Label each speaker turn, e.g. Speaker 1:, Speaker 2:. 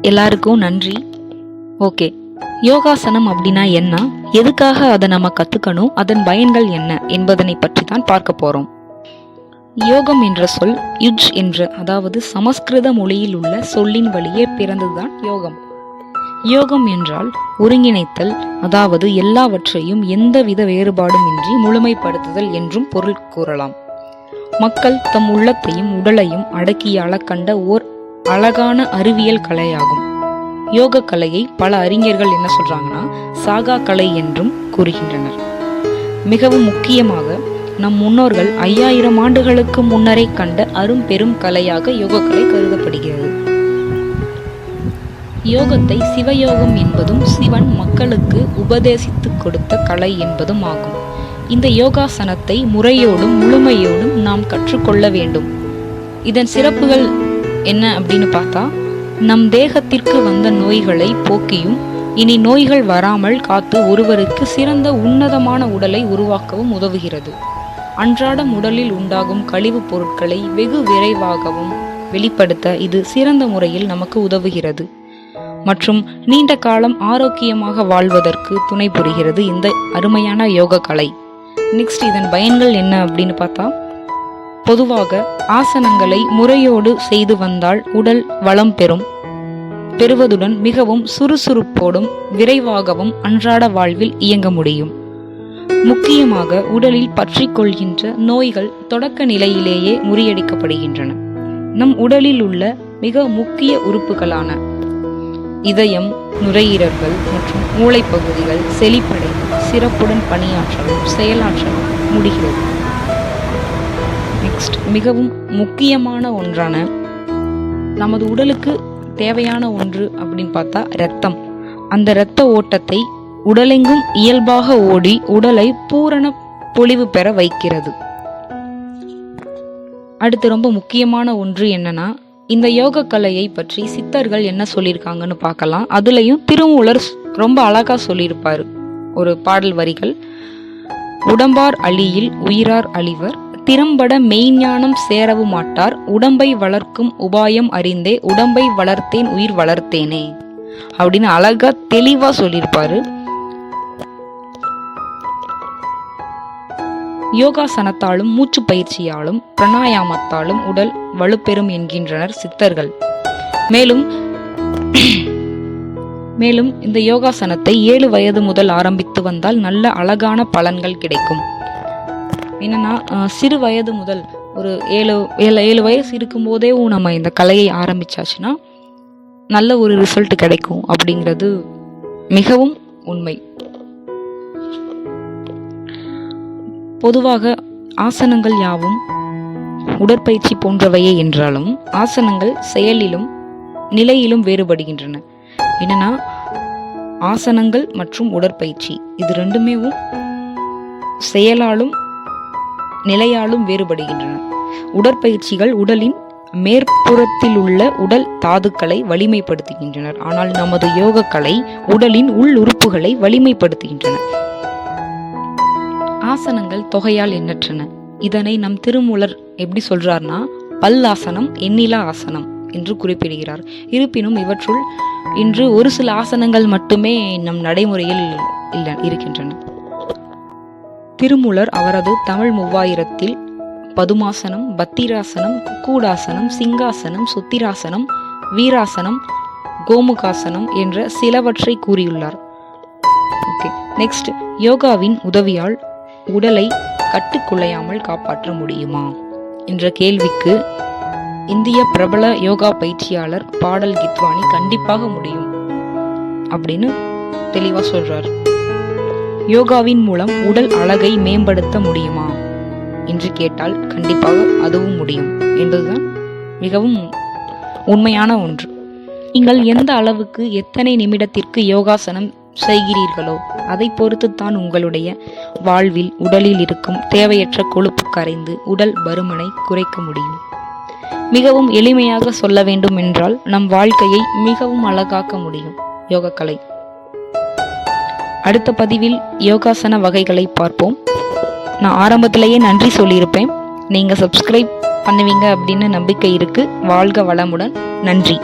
Speaker 1: எல்லாருக்கும் நன்றி. ஓகே, யோகாசனம் அப்படின்னா என்ன, எதுக்காக அதை நம்ம கற்றுக்கணும், அதன் பயன்கள் என்ன என்பதனை பற்றி தான் பார்க்க போகிறோம். யோகம் என்ற சொல் யுஜ் என்ற, அதாவது சமஸ்கிருத மொழியில் உள்ள சொல்லின் வழியே பிறந்ததுதான் யோகம். யோகம் என்றால் ஒருங்கிணைத்தல், அதாவது எல்லாவற்றையும் எந்தவித வேறுபாடும் இன்றி முழுமைப்படுத்துதல் என்றும் பொருள் கூறலாம். மக்கள் தம் உள்ளத்தையும் உடலையும் அடக்கிய அளக்கண்ட ஓர் அழகான அறிவியல் கலையாகும். யோக கலையை பல அறிஞர்கள் என்ன சொல்றாங்கன்னா சாகா கலை என்றும் கூறுகின்றனர். மிகவும் முக்கியமாக நம் முன்னோர்கள் 5000 ஆண்டுகளுக்கு முன்னரே கண்ட அரும்பெரும் கலையாக யோக கலை கருதப்படுகிறது. யோகத்தை சிவயோகம் என்பதும் சிவன் மக்களுக்கு உபதேசித்து கொடுத்த கலை என்பதும் ஆகும். இந்த யோகாசனத்தை முறையோடும் முழுமையோடும் நாம் கற்றுக்கொள்ள வேண்டும். இதன் சிறப்புகள் என்ன அப்படின்னு பார்த்தா, நம் தேகத்திற்கு வந்த நோய்களை போக்கியும் இனி நோய்கள் வராமல் காத்து ஒருவருக்கு சிறந்த உன்னதமான உடலை உருவாக்கவும் உதவுகிறது. அன்றாடம் உடலில் உண்டாகும் கழிவுப் பொருட்களை வெகு விரைவாகவும் வெளிப்படுத்த இது சிறந்த முறையில் நமக்கு உதவுகிறது மற்றும் நீண்ட காலம் ஆரோக்கியமாக வாழ்வதற்கு துணை புரிகிறது இந்த அருமையான யோக கலை. நெக்ஸ்ட், இதன் பயன்கள் என்ன அப்படின்னு பார்த்தா, பொதுவாக ஆசனங்களை முறையோடு செய்து வந்தால் உடல் வளம் பெறுவதுடன் மிகவும் சுறுசுறுப்போடும் விரைவாகவும் அன்றாட வாழ்வில் இயங்க முடியும். முக்கியமாக உடலில் பற்றி கொள்கின்ற நோய்கள் தொடக்க நிலையிலேயே முறியடிக்கப்படுகின்றன. நம் உடலில் உள்ள மிக முக்கிய உறுப்புகளான இதயம், நுரையீரல்கள் மற்றும் மூளைப்பகுதிகள் செழிப்படைந்து சிறப்புடன் பணியாற்றவும் செயலாற்றவும் முடிகிறது. நெக்ஸ்ட், மிகவும் முக்கியமான ஒன்றான நமது உடலுக்கு தேவையான ஒன்று அப்படின்னு பார்த்தா இரத்தம். அந்த இரத்த ஓட்டத்தை உடலெங்கும் இயல்பாக ஓடி உடலை பூரண பொலிவு பெற வைக்கிறது. அடுத்து ரொம்ப முக்கியமான ஒன்று என்னன்னா, இந்த யோக கலையை பற்றி சித்தர்கள் என்ன சொல்லியிருக்காங்கன்னு பார்க்கலாம். அதுலயும் திருமூலர் ரொம்ப அழகா சொல்லியிருப்பாரு. ஒரு பாடல் வரிகள்: உடம்பார் அழியில் உயிரார் அழிவர், திறம்பட மெய்ஞானம் சேரவு மாட்டார், உடம்பை வளர்க்கும் உபாயம் அறிந்தே உடம்பை வளர்த்தேன் உயிர் வளர்த்தேனே அப்படின்னு அழகா தெளிவா சொல்லியிருப்பாரு. யோகாசனத்தாலும் மூச்சு பயிற்சியாலும் பிராணாயாமத்தாலும் உடல் வலுப்பெறும் என்கின்றனர் சித்தர்கள். மேலும் இந்த யோகாசனத்தை 7 வயது முதல் ஆரம்பித்து வந்தால் நல்ல அழகான பலன்கள் கிடைக்கும். என்னன்னா, சிறு வயது முதல் ஒரு 7 வயசு இருக்கும் போதே நம்ம இந்த கலையை ஆரம்பிச்சாச்சுன்னா நல்ல ஒரு ரிசல்ட் கிடைக்கும் அப்படிங்கிறது மிகவும் உண்மை. பொதுவாக ஆசனங்கள் யாவும் உடற்பயிற்சி போன்றவையே என்றாலும் ஆசனங்கள் செயலிலும் நிலையிலும் வேறுபடுகின்றன. என்னன்னா, ஆசனங்கள் மற்றும் உடற்பயிற்சி இது ரெண்டுமே செயலாலும் நிலையாலும் வேறுபடுகின்றன. உடற்பயிற்சிகள் உடலின் மேற்புறத்தில் உள்ள உடல் தாதுக்களை வலிமைப்படுத்துகின்றனர். ஆனால் நமது யோக கலை உடலின் உள் உறுப்புகளை வலிமைப்படுத்துகின்றன. ஆசனங்கள் தொகையால் எண்ணற்றன. இதனை நம் திருமூலர் எப்படி சொல்றார்னா, பல்லாசனம் எண்ணிலா ஆசனம் என்று குறிப்பிடுகிறார். இருப்பினும் இவற்றுள் இன்று ஒரு சில ஆசனங்கள் மட்டுமே நம் நடைமுறையில் இருக்கின்றன. திருமூலர் அவரது தமிழ் 3000 பதுமாசனம், பத்திராசனம், குக்கூடாசனம், சிங்காசனம், சுத்திராசனம், வீராசனம், கோமுகாசனம் என்ற சிலவற்றை கூறியுள்ளார். ஓகே, நெக்ஸ்ட், யோகாவின் உதவியால் உடலை கட்டுக்குலையாமல் காப்பாற்ற முடியுமா என்ற கேள்விக்கு இந்திய பிரபல யோகா பயிற்சியாளர் பாடல் கித்வானி கண்டிப்பாக முடியும் அப்படின்னு தெளிவா சொல்றார். யோகாவின் மூலம் உடல் அழகை மேம்படுத்த முடியுமா என்று கேட்டால் கண்டிப்பாக அதுவும் முடியும் என்பதுதான் மிகவும் உண்மையான ஒன்று. நீங்கள் எந்த அளவுக்கு எத்தனை நிமிடத்திற்கு யோகாசனம் செய்கிறீர்களோ அதை பொறுத்துத்தான் உங்களுடைய வாழ்வில் உடலில் இருக்கும் தேவையற்ற கொழுப்பு கரைந்து உடல் பருமனை குறைக்க முடியும். மிகவும் எளிமையாக சொல்ல வேண்டும் என்றால் நம் வாழ்க்கையை மிகவும் அழகாக்க முடியும் யோக கலை. அடுத்த பதிவில் யோகாசன வகைகளை பார்ப்போம். நான் ஆரம்பத்திலேயே நன்றி சொல்லியிருப்பேன். நீங்க சப்ஸ்கிரைப் பண்ணுவீங்க அப்படின்னு நம்பிக்கை இருக்கு. வாழ்க வளமுடன். நன்றி.